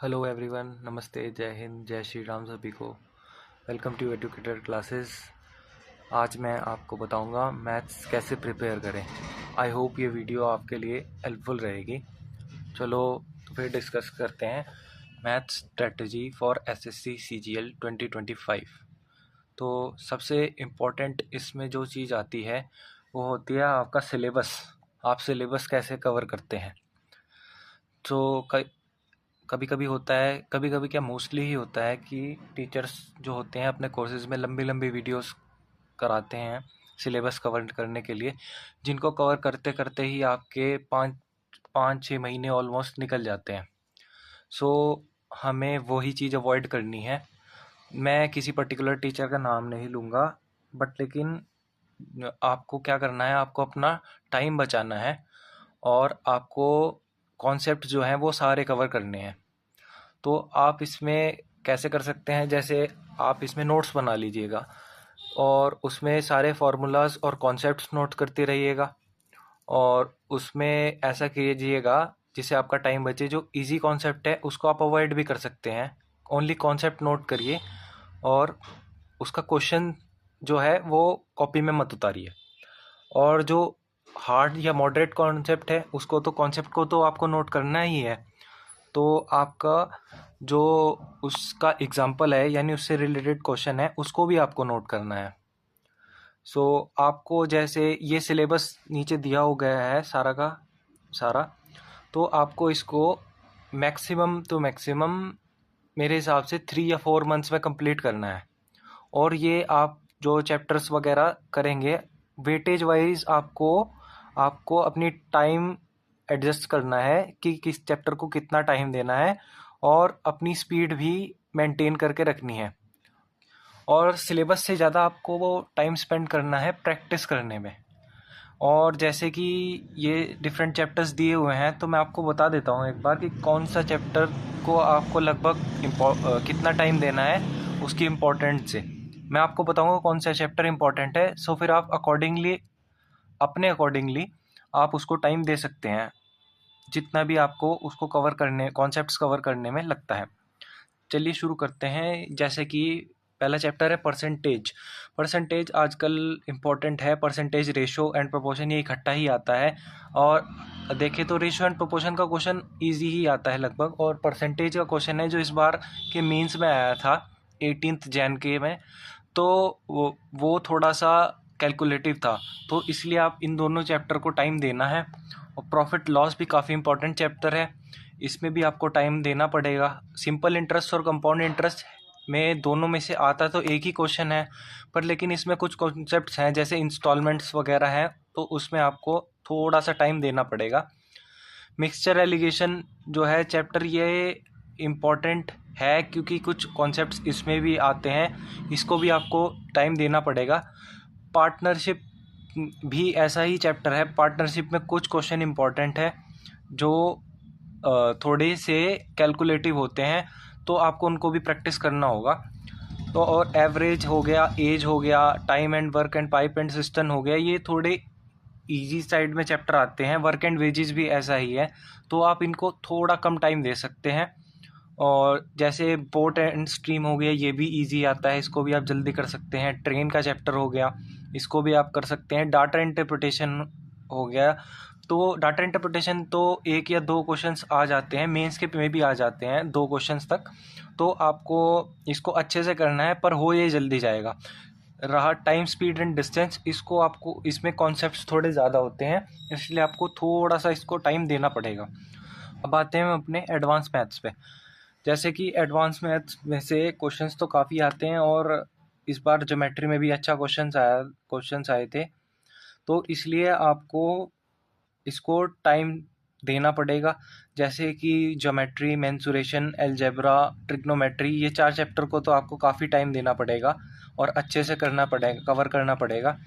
Hello everyone, नमस्ते, जय हिंद, जय श्री राम सभी को। Welcome to educator classes. आज मैं आपको बताऊंगा मैथ्स कैसे प्रिपेयर करें। आई होप ये वीडियो आपके लिए हेल्पफुल रहेगी। चलो तो फिर डिस्कस करते हैं maths strategy for SSC CGL 2025। तो सबसे इम्पोर्टेंट इसमें जो चीज़ आती है वो होती है आपका सिलेबस। आप सिलेबस कैसे कवर करते हैं। तो कभी कभी होता है, कभी कभी क्या मोस्टली ही होता है कि टीचर्स जो होते हैं अपने कोर्सेज़ में लंबी लंबी वीडियोस कराते हैं सिलेबस कवर करने के लिए, जिनको कवर करते करते ही आपके पाँच पाँच छः महीने ऑलमोस्ट निकल जाते हैं। सो हमें वही चीज़ अवॉइड करनी है। मैं किसी पर्टिकुलर टीचर का नाम नहीं लूँगा, बट लेकिन आपको क्या करना है, आपको अपना टाइम बचाना है और आपको कॉन्सेप्ट जो हैं वो सारे कवर करने हैं। तो आप इसमें कैसे कर सकते हैं, जैसे आप इसमें नोट्स बना लीजिएगा और उसमें सारे फार्मूलाज और कॉन्सेप्ट्स नोट करते रहिएगा और उसमें ऐसा कीजिएगा जिससे आपका टाइम बचे। जो इजी कॉन्सेप्ट है उसको आप अवॉइड भी कर सकते हैं, ओनली कॉन्सेप्ट नोट करिए और उसका क्वेश्चन जो है वो कॉपी में मत उतारिए। और जो हार्ड या मॉडरेट कॉन्सेप्ट है उसको तो कॉन्सेप्ट को तो आपको नोट करना ही है। तो आपका जो उसका एग्जाम्पल है यानी उससे रिलेटेड क्वेश्चन है उसको भी आपको नोट करना है। सो आपको जैसे ये सिलेबस नीचे दिया हो गया है सारा का सारा, तो आपको इसको मैक्सिमम टू मैक्सिमम मेरे हिसाब से 3 या 4 मंथ्स में कंप्लीट करना है। और ये आप जो चैप्टर्स वगैरह करेंगे वेटेज वाइज आपको आपको अपनी टाइम एडजस्ट करना है कि किस चैप्टर को कितना टाइम देना है और अपनी स्पीड भी मेंटेन करके रखनी है। और सिलेबस से ज़्यादा आपको वो टाइम स्पेंड करना है प्रैक्टिस करने में। और जैसे कि ये डिफरेंट चैप्टर्स दिए हुए हैं तो मैं आपको बता देता हूँ एक बार कि कौन सा चैप्टर को आपको लगभग कितना टाइम देना है उसकी इम्पोर्टेंस से। मैं आपको बताऊँगा कौन सा चैप्टर इम्पोर्टेंट है, सो फिर आप अपने अकॉर्डिंगली आप उसको टाइम दे सकते हैं जितना भी आपको उसको कवर करने कॉन्सेप्ट्स कवर करने में लगता है। चलिए शुरू करते हैं। जैसे कि पहला चैप्टर है परसेंटेज। परसेंटेज आजकल इम्पोर्टेंट है। परसेंटेज, रेशो एंड प्रोपोर्शन ये इकट्ठा ही आता है और देखें तो रेशो एंड प्रोपोर्शन का क्वेश्चन इजी ही आता है लगभग। और परसेंटेज का क्वेश्चन है जो इस बार के मेंस में आया था 18 जैन के में, तो वो थोड़ा सा कैलकुलेटिव था, तो इसलिए आप इन दोनों चैप्टर को टाइम देना है। और प्रॉफिट लॉस भी काफ़ी इंपॉर्टेंट चैप्टर है, इसमें भी आपको टाइम देना पड़ेगा। सिंपल इंटरेस्ट और कंपाउंड इंटरेस्ट में दोनों में से आता तो एक ही क्वेश्चन है, पर लेकिन इसमें कुछ कॉन्सेप्ट्स हैं जैसे इंस्टॉलमेंट्स वगैरह हैं, तो उसमें आपको थोड़ा सा टाइम देना पड़ेगा। मिक्सचर एलिगेशन जो है चैप्टर, ये इम्पॉर्टेंट है क्योंकि कुछ कॉन्सेप्ट्स इसमें भी आते हैं, इसको भी आपको टाइम देना पड़ेगा। पार्टनरशिप भी ऐसा ही चैप्टर है। पार्टनरशिप में कुछ क्वेश्चन इम्पॉर्टेंट है जो थोड़े से कैलकुलेटिव होते हैं, तो आपको उनको भी प्रैक्टिस करना होगा। तो और एवरेज हो गया, एज हो गया, time and work and pipe and system हो गया, ये थोड़े इजी साइड में चैप्टर आते हैं। वर्क एंड वेजेस भी ऐसा ही है, तो आप इनको थोड़ा कम टाइम दे सकते हैं। और जैसे पोर्ट एंड स्ट्रीम हो गया, ये भी इजी आता है, इसको भी आप जल्दी कर सकते हैं। ट्रेन का चैप्टर हो गया, इसको भी आप कर सकते हैं। डाटा इंटरप्रिटेशन हो गया, तो डाटा इंटरप्रिटेशन तो 1 या 2 क्वेश्चंस आ जाते हैं, मेंस के में भी आ जाते हैं 2 क्वेश्चंस तक, तो आपको इसको अच्छे से करना है, पर हो ये जल्दी जाएगा। रहा टाइम, स्पीड एंड डिस्टेंस, इसको आपको इसमें कॉन्सेप्ट्स थोड़े ज़्यादा होते हैं, इसलिए आपको थोड़ा सा इसको टाइम देना पड़ेगा। अब आते हैं हम अपने एडवांस मैथ्स पे। जैसे कि एडवांस मैथ्स में से क्वेश्चंस तो काफ़ी आते हैं और इस बार ज्योमेट्री में भी अच्छा क्वेश्चंस आए थे, तो इसलिए आपको इसको टाइम देना पड़ेगा। जैसे कि ज्योमेट्री, मेंसुरेशन, अलजेब्रा, ट्रिग्नोमेट्री, ये 4 चैप्टर को तो आपको काफ़ी टाइम देना पड़ेगा और अच्छे से करना पड़ेगा, कवर करना पड़ेगा।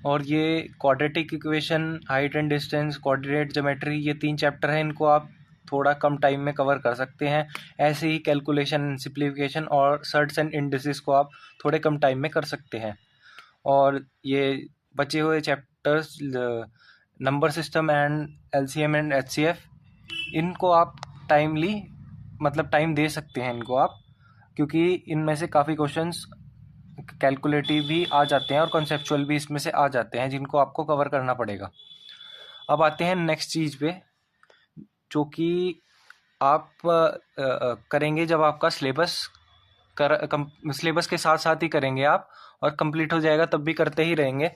और ये quadratic equation, height and distance, coordinate geometry, ये 3 चैप्टर हैं, इनको आप थोड़ा कम टाइम में कवर कर सकते हैं। ऐसे ही कैलकुलेशन, सिंप्लीफिकेशन और सर्ट्स एंड इंडिसेस को आप थोड़े कम टाइम में कर सकते हैं। और ये बचे हुए chapters, number system and LCM and HCF, इनको आप टाइमली मतलब टाइम दे सकते हैं इनको आप, क्योंकि इनमें से काफ़ी क्वेश्चंस कैलकुलेटिव भी आ जाते हैं और कॉन्सेप्चुअल भी इसमें से आ जाते हैं, जिनको आपको कवर करना पड़ेगा। अब आते हैं नेक्स्ट चीज़ पे, जो कि आप करेंगे जब आपका सिलेबस के साथ साथ ही करेंगे आप, और कंप्लीट हो जाएगा तब भी करते ही रहेंगे।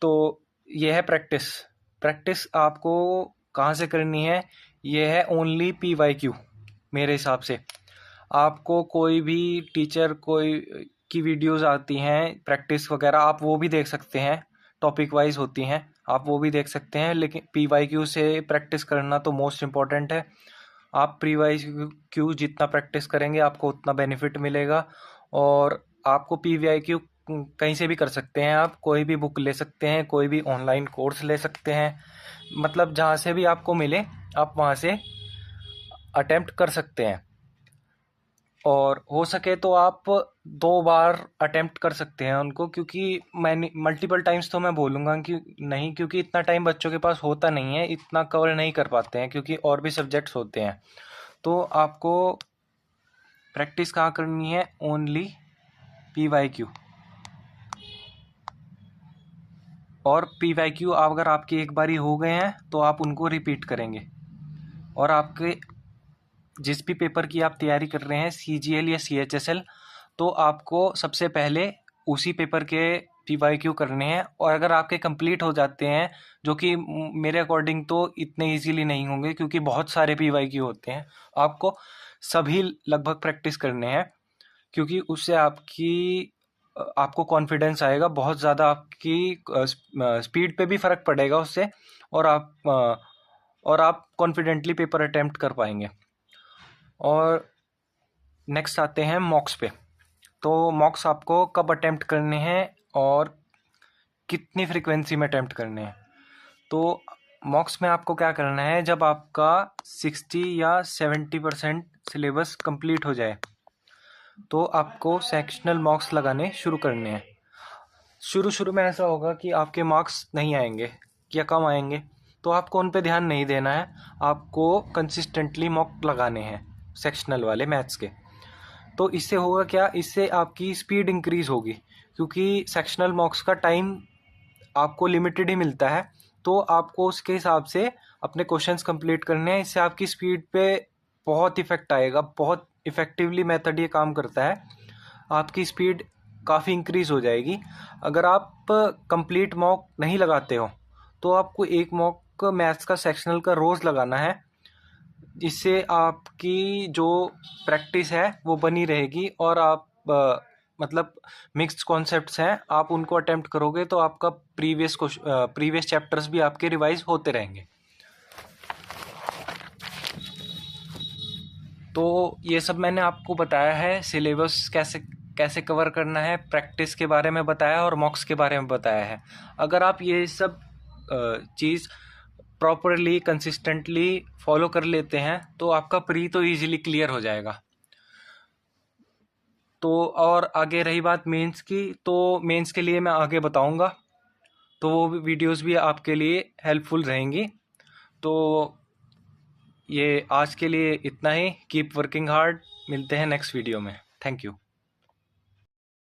तो ये है प्रैक्टिस। प्रैक्टिस आपको कहाँ से करनी है? ये है ओनली PYQ। मेरे हिसाब से आपको कोई भी टीचर कोई की वीडियोस आती हैं प्रैक्टिस वगैरह, आप वो भी देख सकते हैं, टॉपिक वाइज होती हैं, आप वो भी देख सकते हैं। लेकिन PYQ से प्रैक्टिस करना तो मोस्ट इम्पॉर्टेंट है। आप PYQ जितना प्रैक्टिस करेंगे आपको उतना बेनिफिट मिलेगा। और आपको PYQ कहीं से भी कर सकते हैं, आप कोई भी बुक ले सकते हैं, कोई भी ऑनलाइन कोर्स ले सकते हैं, मतलब जहाँ से भी आपको मिले आप वहाँ से अटेम्प्ट कर सकते हैं। और हो सके तो आप 2 बार अटेम्प्ट कर सकते हैं उनको, क्योंकि मैंने मल्टीपल टाइम्स तो मैं बोलूँगा कि नहीं, क्योंकि इतना टाइम बच्चों के पास होता नहीं है, इतना कवर नहीं कर पाते हैं, क्योंकि और भी सब्जेक्ट्स होते हैं। तो आपको प्रैक्टिस कहाँ करनी है? Only PYQ। और PYQ अगर आपके एक बारी हो गए हैं तो आप उनको रिपीट करेंगे। और आपके जिस भी पेपर की आप तैयारी कर रहे हैं, CGL या CHSL, तो आपको सबसे पहले उसी पेपर के PYQ करने हैं। और अगर आपके कंप्लीट हो जाते हैं, जो कि मेरे अकॉर्डिंग तो इतने इजीली नहीं होंगे, क्योंकि बहुत सारे PYQ होते हैं, आपको सभी लगभग प्रैक्टिस करने हैं, क्योंकि उससे आपको कॉन्फिडेंस आएगा बहुत ज़्यादा, आपकी स्पीड पे भी फ़र्क पड़ेगा उससे, और आप कॉन्फिडेंटली पेपर अटेम्प्ट कर पाएंगे। और नेक्स्ट आते हैं मॉक्स पे। तो मॉक्स आपको कब अटेम्प्ट करने हैं और कितनी फ्रीक्वेंसी में अटेम्प्ट करने हैं? तो मॉक्स में आपको क्या करना है, जब आपका 60 या 70% सिलेबस कंप्लीट हो जाए तो आपको सेक्शनल मार्क्स लगाने शुरू करने हैं। शुरू में ऐसा होगा कि आपके मार्क्स नहीं आएंगे या कम आएंगे, तो आपको उन पे ध्यान नहीं देना है, आपको कंसिस्टेंटली मॉक लगाने हैं सेक्शनल वाले मैथ्स के। तो इससे होगा क्या, इससे आपकी स्पीड इंक्रीज़ होगी, क्योंकि सेक्शनल मॉक्स का टाइम आपको लिमिटेड ही मिलता है, तो आपको उसके हिसाब से अपने क्वेश्चंस कंप्लीट करने हैं। इससे आपकी स्पीड पे बहुत इफेक्ट आएगा, बहुत इफ़ेक्टिवली मेथड ये काम करता है, आपकी स्पीड काफ़ी इंक्रीज़ हो जाएगी। अगर आप कंप्लीट मॉक नहीं लगाते हो तो आपको एक मॉक मैथ्स का सेक्शनल का रोज़ लगाना है, इससे आपकी जो प्रैक्टिस है वो बनी रहेगी, और आप मतलब मिक्स्ड कॉन्सेप्ट्स हैं, आप उनको अटेम्प्ट करोगे तो आपका प्रीवियस चैप्टर्स भी आपके रिवाइज होते रहेंगे। तो ये सब मैंने आपको बताया है, सिलेबस कैसे कैसे कवर करना है, प्रैक्टिस के बारे में बताया और मॉक्स के बारे में बताया है। अगर आप ये सब चीज़ प्रॉपरली कंसिस्टेंटली फॉलो कर लेते हैं तो आपका प्री तो इजीली क्लियर हो जाएगा। तो और आगे रही बात मेंस की, तो मेंस के लिए मैं आगे बताऊंगा, तो वो वीडियोस भी आपके लिए हेल्पफुल रहेंगी। तो ये आज के लिए इतना ही। Keep working hard. मिलते हैं नेक्स्ट वीडियो में। Thank you.